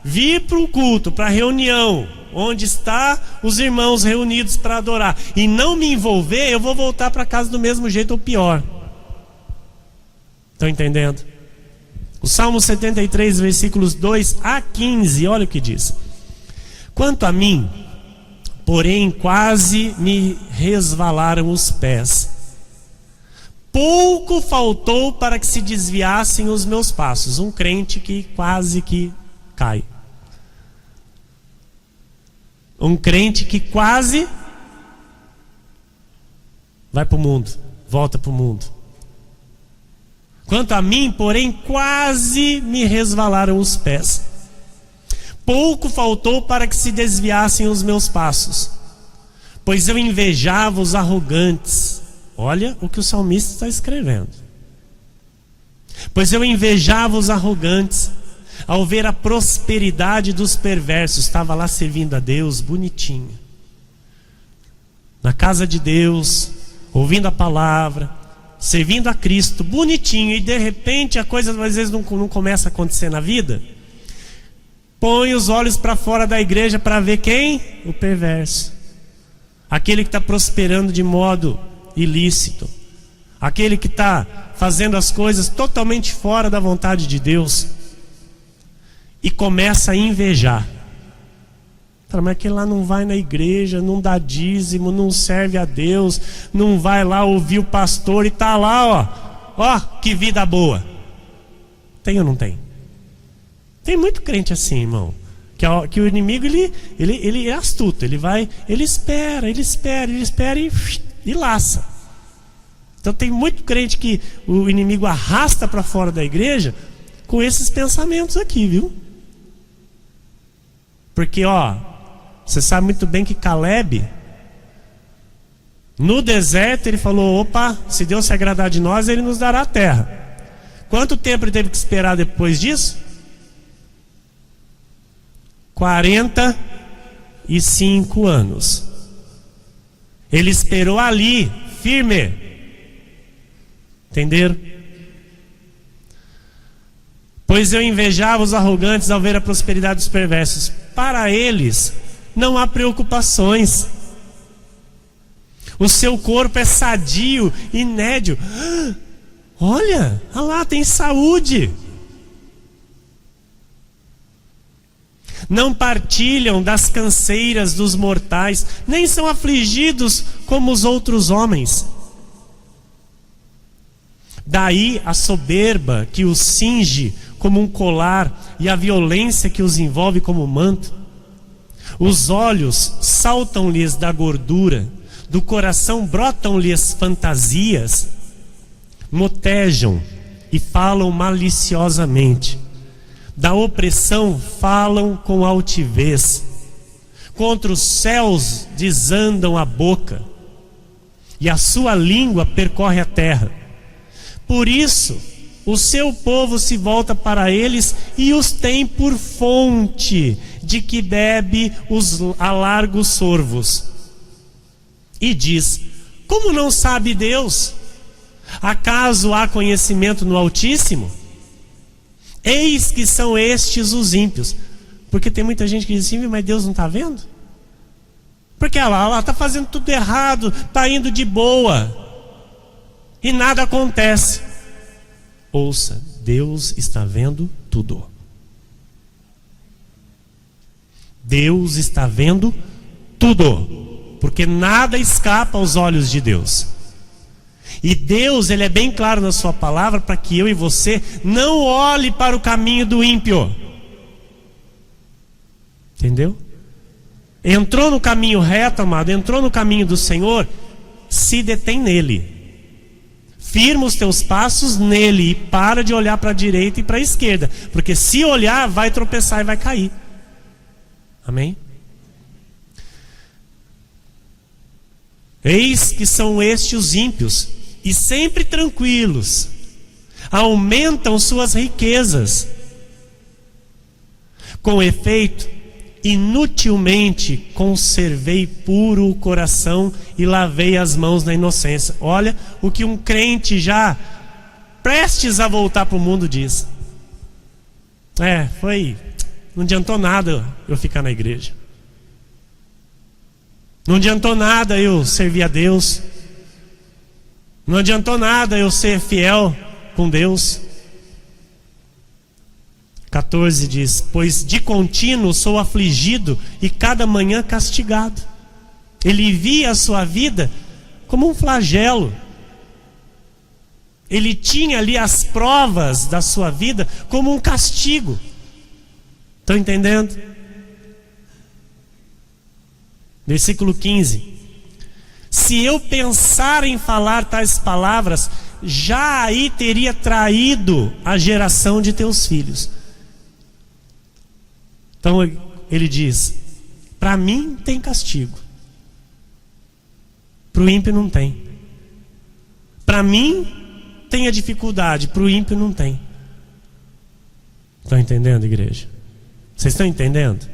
vir para o culto, para a reunião, onde está os irmãos reunidos para adorar, e não me envolver, eu vou voltar para casa do mesmo jeito ou pior. Estão entendendo? O Salmo 73, versículos 2 a 15, olha o que diz. Quanto a mim, porém quase me resvalaram os pés. Pouco faltou para que se desviassem os meus passos. Um crente que quase que cai. Um crente que quase vai para o mundo, volta para o mundo. Quanto a mim, porém, quase me resvalaram os pés. Pouco faltou para que se desviassem os meus passos, pois eu invejava os arrogantes. Olha o que o salmista está escrevendo. Pois eu invejava os arrogantes, ao ver a prosperidade dos perversos. Estava lá servindo a Deus, bonitinho, na casa de Deus, ouvindo a palavra, servindo a Cristo, bonitinho. E de repente a coisa às vezes não começa a acontecer na vida. Põe os olhos para fora da igreja para ver quem? O perverso. Aquele que está prosperando de modo ilícito. Aquele que está fazendo as coisas totalmente fora da vontade de Deus. E começa a invejar. Mas aquele lá não vai na igreja, não dá dízimo, não serve a Deus, não vai lá ouvir o pastor e está lá, ó, que vida boa. Tem ou não tem? Tem muito crente assim, irmão, que o inimigo ele é astuto, ele espera e laça. Então tem muito crente que o inimigo arrasta para fora da igreja com esses pensamentos aqui, viu? Porque, você sabe muito bem que Caleb, no deserto, ele falou: opa, se Deus se agradar de nós, Ele nos dará a terra. Quanto tempo ele teve que esperar depois disso? 45 anos. Ele esperou ali, firme. Entenderam? Pois eu invejava os arrogantes ao ver a prosperidade dos perversos. Para eles não há preocupações. O seu corpo é sadio e nédio. Olha lá, tem saúde. Não partilham das canseiras dos mortais, nem são afligidos como os outros homens. Daí a soberba que os cinge como um colar e a violência que os envolve como manto. Os olhos saltam-lhes da gordura, do coração brotam-lhes fantasias, motejam e falam maliciosamente. Da opressão falam com altivez, contra os céus desandam a boca, e a sua língua percorre a terra. Por isso, o seu povo se volta para eles e os tem por fonte de que bebe os alargos sorvos. E diz: como não sabe Deus? Acaso há conhecimento no Altíssimo? Eis que são estes os ímpios. Porque tem muita gente que diz assim: mas Deus não está vendo? Porque ela está fazendo tudo errado, está indo de boa e nada acontece. Ouça, Deus está vendo tudo. Deus está vendo tudo, porque nada escapa aos olhos de Deus. E Deus, Ele é bem claro na sua palavra para que eu e você não olhe para o caminho do ímpio. Entendeu? Entrou no caminho reto, amado, entrou no caminho do Senhor, se detém nele. Firma os teus passos nele e para de olhar para a direita e para a esquerda, porque se olhar vai tropeçar e vai cair. Amém? Eis que são estes os ímpios, e sempre tranquilos, aumentam suas riquezas. Com efeito, inutilmente conservei puro o coração e lavei as mãos na inocência. Olha o que um crente já prestes a voltar para o mundo diz: não adiantou nada eu ficar na igreja, não adiantou nada eu servir a Deus, não adiantou nada eu ser fiel com Deus. 14 diz: pois de contínuo sou afligido e cada manhã castigado. Ele via a sua vida como um flagelo. Ele tinha ali as provas da sua vida como um castigo. Estão entendendo? Versículo 15. Se eu pensar em falar tais palavras, já aí teria traído a geração de teus filhos. Então ele diz: para mim tem castigo, para o ímpio não tem. Para mim tem a dificuldade, para o ímpio não tem. Estão entendendo, igreja? Vocês estão entendendo?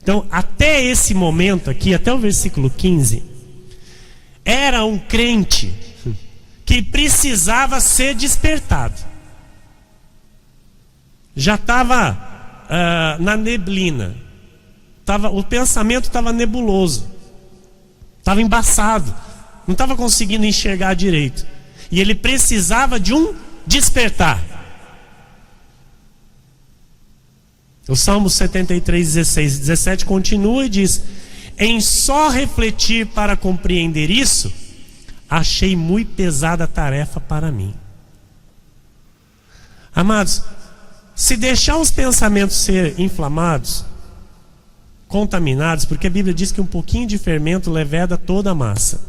Então, até esse momento aqui, até o versículo 15, era um crente que precisava ser despertado. Já estava na neblina, o pensamento estava nebuloso, estava embaçado, não estava conseguindo enxergar direito, e ele precisava de um despertar. O Salmo 73, 16 e 17 continua e diz: em só refletir para compreender isso, achei muito pesada a tarefa para mim. Amados, se deixar os pensamentos ser inflamados, contaminados, porque a Bíblia diz que um pouquinho de fermento leveda toda a massa.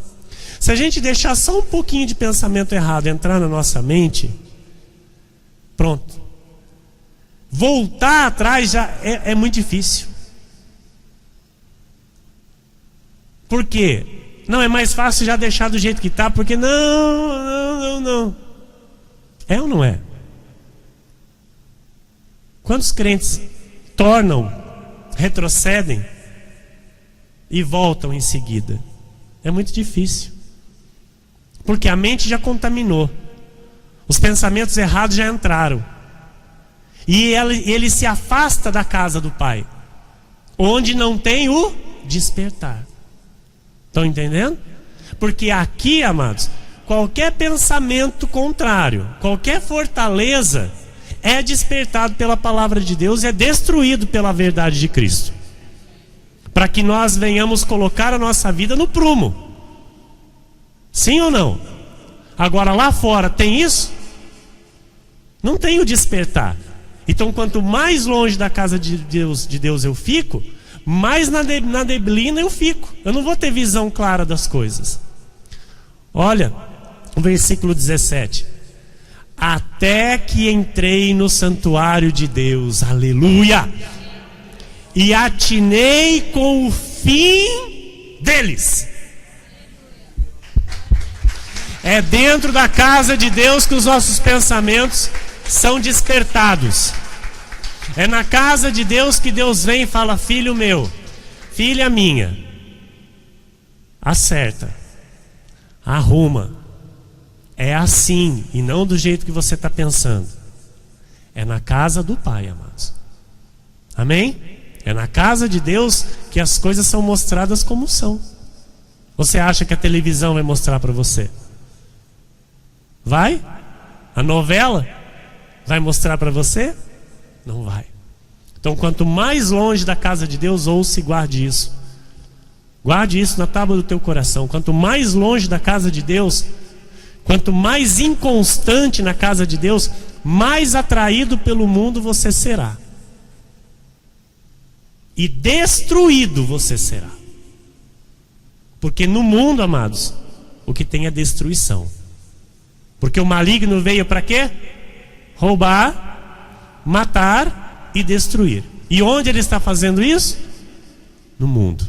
Se a gente deixar só um pouquinho de pensamento errado entrar na nossa mente, pronto. Voltar atrás já é muito difícil. Por quê? Não, é mais fácil já deixar do jeito que está, porque não. É ou não é? Quantos crentes retrocedem e voltam em seguida? É muito difícil. Porque a mente já contaminou. Os pensamentos errados já entraram. E ele se afasta da casa do Pai, onde não tem o despertar. Estão entendendo? Porque aqui, amados, qualquer pensamento contrário, qualquer fortaleza é despertado pela palavra de Deus, é destruído pela verdade de Cristo, para que nós venhamos colocar a nossa vida no prumo. Sim ou não? Agora lá fora tem isso? Não tem o despertar. Então, quanto mais longe da casa de Deus eu fico, mais na neblina eu fico. Eu não vou ter visão clara das coisas. Olha o versículo 17. Até que entrei no santuário de Deus, aleluia, e atinei com o fim deles. É dentro da casa de Deus que os nossos pensamentos são despertados. É na casa de Deus que Deus vem e fala: filho meu, filha minha, acerta, arruma. É assim e não do jeito que você está pensando. É na casa do Pai, amados. Amém? É na casa de Deus que as coisas são mostradas como são. Você acha que a televisão vai mostrar para você? Vai? A novela vai mostrar para você? Não vai. Então, quanto mais longe da casa de Deus, ouça e guarde isso. Guarde isso na tábua do teu coração. Quanto mais longe da casa de Deus, quanto mais inconstante na casa de Deus, mais atraído pelo mundo você será. E destruído você será. Porque no mundo, amados, o que tem é destruição. Porque o maligno veio para quê? Roubar, matar e destruir. E onde ele está fazendo isso? No mundo.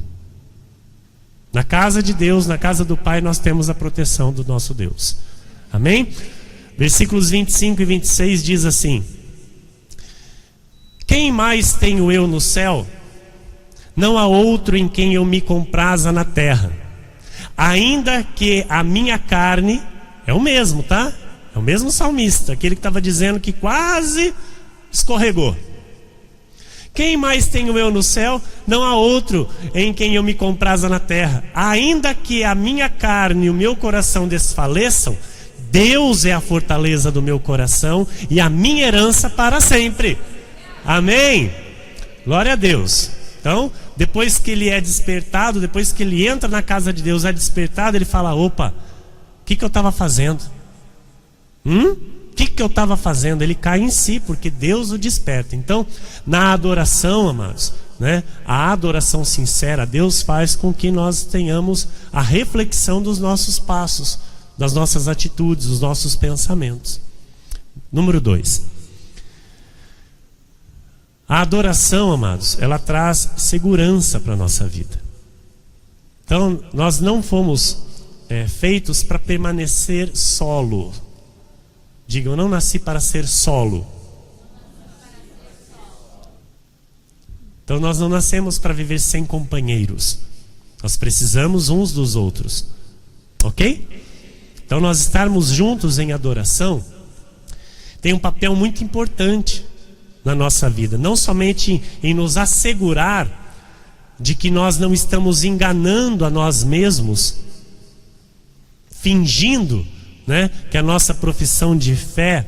Na casa de Deus, na casa do Pai, nós temos a proteção do nosso Deus. Amém? Versículos 25 e 26 diz assim: quem mais tenho eu no céu? Não há outro em quem eu me compraza na terra. Ainda que a minha carne... É o mesmo, tá? É o mesmo salmista, aquele que estava dizendo que quase escorregou. Quem mais tenho eu no céu? Não há outro em quem eu me compraza na terra. Ainda que a minha carne e o meu coração desfaleçam, Deus é a fortaleza do meu coração e a minha herança para sempre. Amém? Glória a Deus. Então, depois que ele é despertado, depois que ele entra na casa de Deus, é despertado, ele fala: opa, o que eu estava fazendo? O que eu estava fazendo? Ele cai em si, porque Deus o desperta. Então, na adoração, amados, né, a adoração sincera, Deus faz com que nós tenhamos a reflexão dos nossos passos, das nossas atitudes, dos nossos pensamentos. Número 2. A adoração, amados, ela traz segurança para a nossa vida. Então, nós não fomos feitos para permanecer solo. Diga: eu não nasci para ser solo. Então, nós não nascemos para viver sem companheiros. Nós precisamos uns dos outros. Ok? Então, nós estarmos juntos em adoração tem um papel muito importante na nossa vida. Não somente em nos assegurar de que nós não estamos enganando a nós mesmos, fingindo, né, que a nossa profissão de fé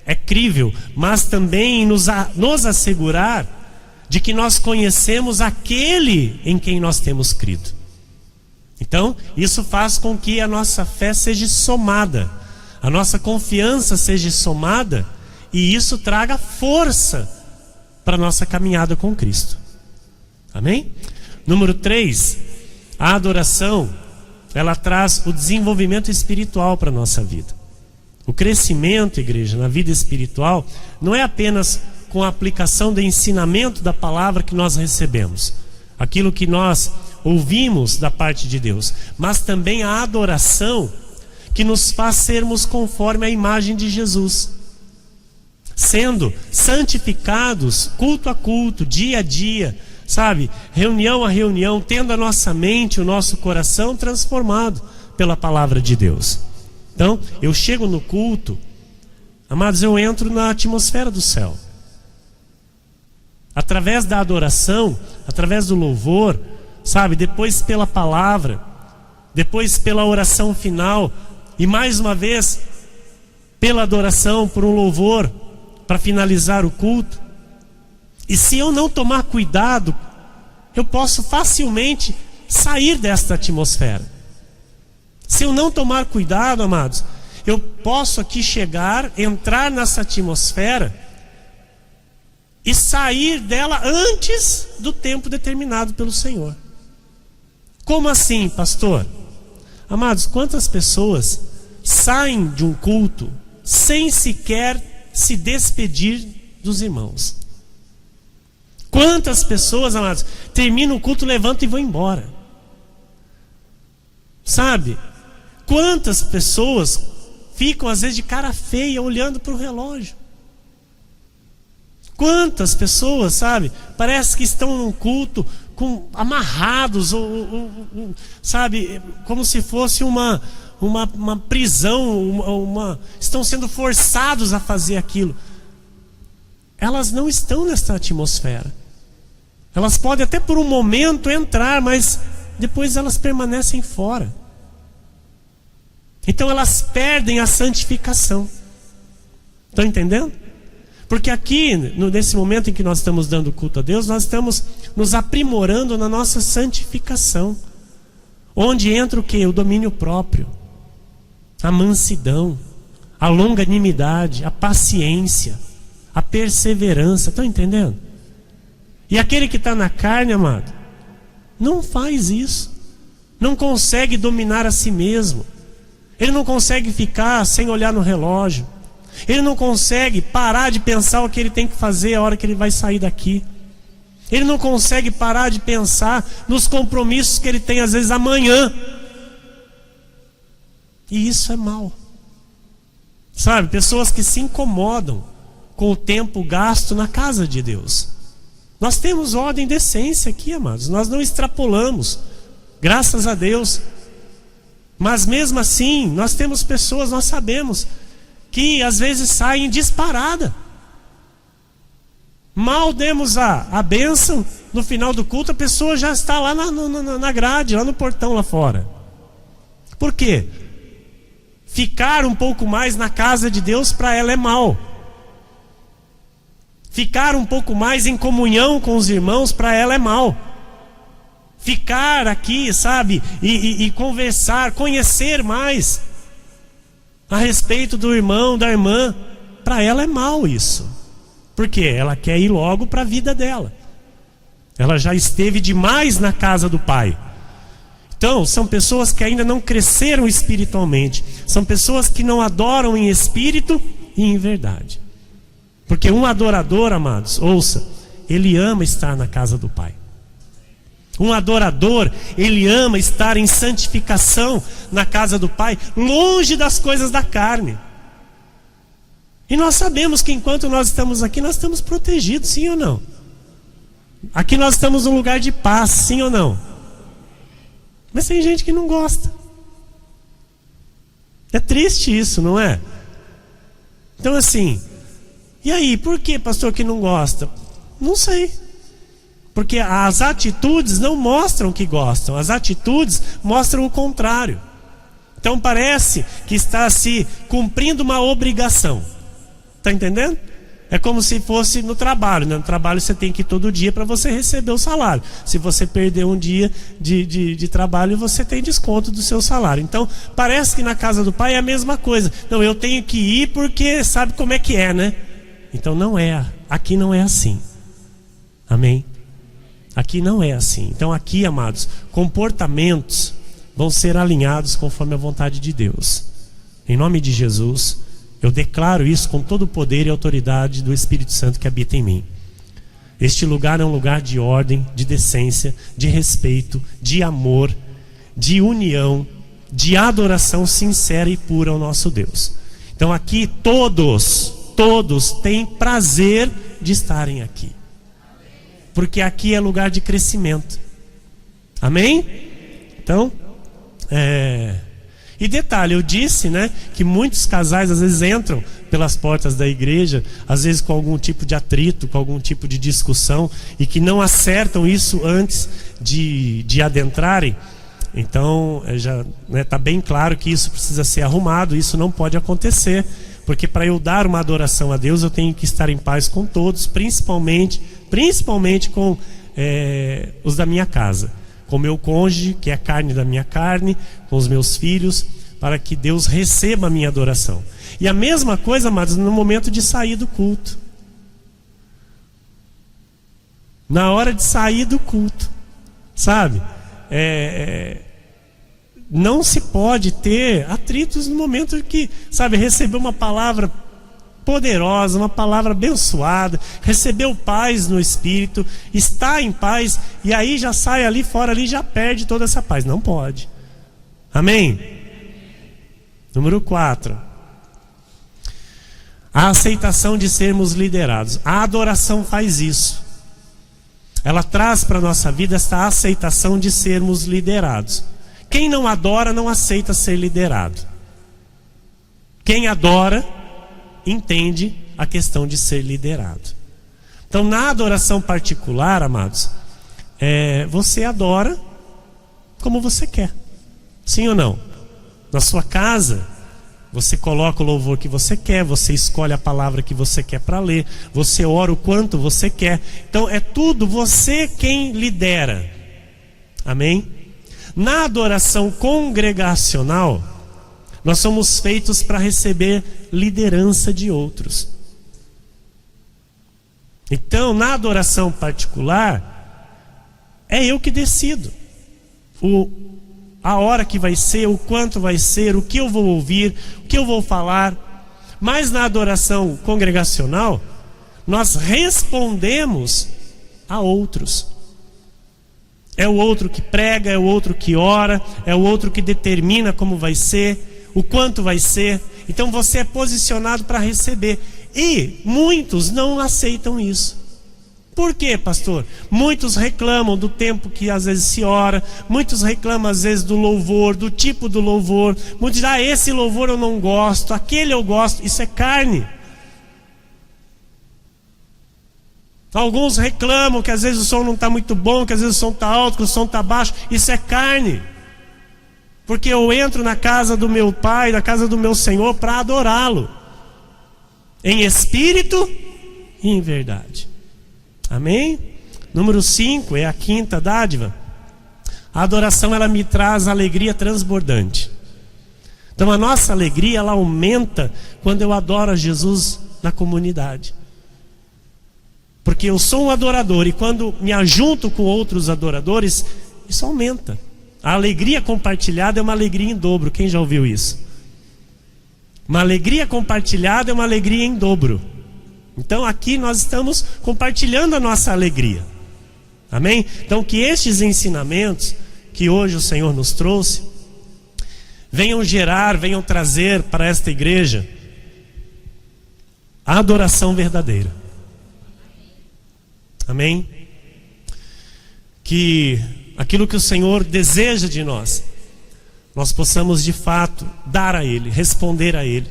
é crível, mas também em nos assegurar de que nós conhecemos aquele em quem nós temos crido. Então, isso faz com que a nossa fé seja somada, a nossa confiança seja somada, e isso traga força para a nossa caminhada com Cristo. Amém? Número 3, a adoração, ela traz o desenvolvimento espiritual para a nossa vida. O crescimento, igreja, na vida espiritual, não é apenas com a aplicação do ensinamento da palavra que nós recebemos, aquilo que nós ouvimos da parte de Deus, mas também a adoração que nos faz sermos conforme a imagem de Jesus, sendo santificados culto a culto, dia a dia, sabe, reunião a reunião, tendo a nossa mente, o nosso coração transformado pela palavra de Deus. Então, eu chego no culto, amados, eu entro na atmosfera do céu. Através da adoração, através do louvor, sabe, depois pela palavra, depois pela oração final, e mais uma vez pela adoração, por um louvor para finalizar o culto. E se eu não tomar cuidado, eu posso facilmente sair desta atmosfera. Se eu não tomar cuidado, amados, eu posso aqui chegar, entrar nessa atmosfera e sair dela antes do tempo determinado pelo Senhor. Como assim, pastor? Amados, quantas pessoas saem de um culto sem sequer se despedir dos irmãos? Quantas pessoas, amados, terminam o culto, levantam e vão embora? Sabe? Quantas pessoas ficam às vezes de cara feia olhando para o relógio? Quantas pessoas, sabe, parece que estão num culto amarrados, sabe, como se fosse uma prisão, estão sendo forçados a fazer aquilo. Elas não estão nessa atmosfera. Elas podem até por um momento entrar, mas depois elas permanecem fora. Então elas perdem a santificação. Estão entendendo? Porque aqui, nesse momento em que nós estamos dando culto a Deus, nós estamos nos aprimorando na nossa santificação. Onde entra o quê? O domínio próprio, a mansidão, a longanimidade, a paciência, a perseverança. Estão entendendo? E aquele que está na carne, amado, não faz isso. Não consegue dominar a si mesmo. Ele não consegue ficar sem olhar no relógio. Ele não consegue parar de pensar o que ele tem que fazer a hora que ele vai sair daqui. Ele não consegue parar de pensar nos compromissos que ele tem às vezes amanhã. E isso é mal. Sabe, pessoas que se incomodam com o tempo gasto na casa de Deus. Nós temos ordem e decência aqui, amados. Nós não extrapolamos, graças a Deus. Mas mesmo assim, nós temos pessoas, nós sabemos, que às vezes saem disparada. Mal demos a bênção, no final do culto a pessoa já está lá na grade, lá no portão lá fora. Por quê? Ficar um pouco mais na casa de Deus para ela é mal. Ficar um pouco mais em comunhão com os irmãos para ela é mal. ficar aqui, sabe, e conversar, conhecer mais a respeito do irmão, da irmã. Para ela é mal isso. Por quê? Ela quer ir logo para a vida dela. Ela já esteve demais na casa do Pai. Então, são pessoas que ainda não cresceram espiritualmente. São pessoas que não adoram em espírito e em verdade. Porque um adorador, amados, ouça, ele ama estar na casa do Pai. Um adorador, ele ama estar em santificação na casa do Pai, longe das coisas da carne. E nós sabemos que enquanto nós estamos aqui, nós estamos protegidos, sim ou não? Aqui nós estamos num lugar de paz, sim ou não? Mas tem gente que não gosta. É triste isso, não é? Então assim, e aí, por que, pastor, que não gosta? Não sei. Porque as atitudes não mostram que gostam, as atitudes mostram o contrário. Então parece que está se cumprindo uma obrigação. Está entendendo? É como se fosse no trabalho, né? No trabalho você tem que ir todo dia para você receber o salário. Se você perder um dia de trabalho, você tem desconto do seu salário. Então parece que na casa do Pai é a mesma coisa. Não, eu tenho que ir porque sabe como é que é, né? Então não é, aqui não é assim. Amém? Aqui não é assim. Então aqui, amados, comportamentos vão ser alinhados conforme a vontade de Deus. Em nome de Jesus, eu declaro isso com todo o poder e autoridade do Espírito Santo que habita em mim. Este lugar é um lugar de ordem, de decência, de respeito, de amor, de união, de adoração sincera e pura ao nosso Deus. Então aqui todos têm prazer de estarem aqui. Porque aqui é lugar de crescimento. Amém? Então, e detalhe, eu disse, né, que muitos casais às vezes entram pelas portas da igreja, às vezes com algum tipo de atrito, com algum tipo de discussão, e que não acertam isso antes de adentrarem. Então, já está bem claro que isso precisa ser arrumado, isso não pode acontecer, porque para eu dar uma adoração a Deus, eu tenho que estar em paz com todos, principalmente com os da minha casa, com meu cônjuge, que é a carne da minha carne, com os meus filhos, para que Deus receba a minha adoração. E a mesma coisa, amados, no momento de sair do culto. Na hora de sair do culto, sabe? Não se pode ter atritos no momento de que, sabe, receber uma palavra poderosa, uma palavra abençoada, recebeu paz no Espírito, está em paz, e aí já sai ali fora, ali já perde toda essa paz. Não pode. Amém? Número 4. A aceitação de sermos liderados. A adoração faz isso. Ela traz para a nossa vida essa aceitação de sermos liderados. Quem não adora não aceita ser liderado. Quem adora entende a questão de ser liderado. Então, na adoração particular, amados, você adora como você quer. Sim ou não? Na sua casa, você coloca o louvor que você quer, você escolhe a palavra que você quer para ler, você ora o quanto você quer. Então, é tudo você quem lidera. Amém? Na adoração congregacional, nós somos feitos para receber liderança de outros. Então, na adoração particular, é eu que decido a hora que vai ser, o quanto vai ser, o que eu vou ouvir, o que eu vou falar. Mas na adoração congregacional, nós respondemos a outros. É o outro que prega, é o outro que ora, é o outro que determina como vai ser, o quanto vai ser. Então você é posicionado para receber. E muitos não aceitam isso. Por quê, pastor? Muitos reclamam do tempo que às vezes se ora, muitos reclamam às vezes do louvor, do tipo do louvor. Muitos dizem, esse louvor eu não gosto, aquele eu gosto. Isso é carne. Alguns reclamam que às vezes o som não está muito bom, que às vezes o som está alto, que o som está baixo. Isso é carne. Porque eu entro na casa do meu Pai, na casa do meu Senhor, para adorá-lo, em espírito e em verdade. Amém? Número 5 é a quinta dádiva. A adoração, ela me traz alegria transbordante. Então a nossa alegria, ela aumenta quando eu adoro a Jesus na comunidade. Porque eu sou um adorador e quando me ajunto com outros adoradores, isso aumenta. A alegria compartilhada é uma alegria em dobro. Quem já ouviu isso? Uma alegria compartilhada é uma alegria em dobro. Então aqui nós estamos compartilhando a nossa alegria. Amém? Então que estes ensinamentos que hoje o Senhor nos trouxe venham gerar, venham trazer para esta igreja a adoração verdadeira. Amém? Que aquilo que o Senhor deseja de nós, nós possamos de fato dar a Ele, responder a Ele,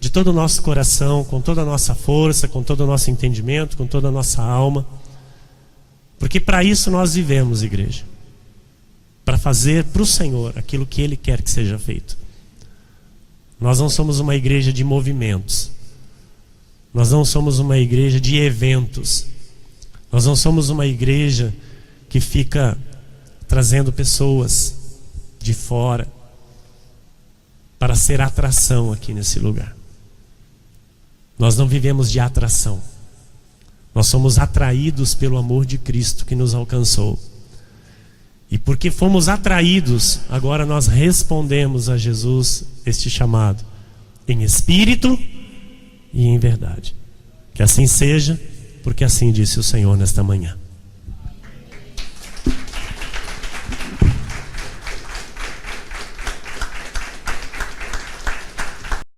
de todo o nosso coração, com toda a nossa força, com todo o nosso entendimento, com toda a nossa alma. Porque para isso nós vivemos, igreja. Para fazer para o Senhor aquilo que Ele quer que seja feito. Nós não somos uma igreja de movimentos. Nós não somos uma igreja de eventos. Nós não somos uma igreja que fica trazendo pessoas de fora para ser atração aqui nesse lugar. Nós não vivemos de atração. Nós somos atraídos pelo amor de Cristo que nos alcançou. E porque fomos atraídos, agora nós respondemos a Jesus este chamado, em espírito e em verdade. Que assim seja, porque assim disse o Senhor nesta manhã.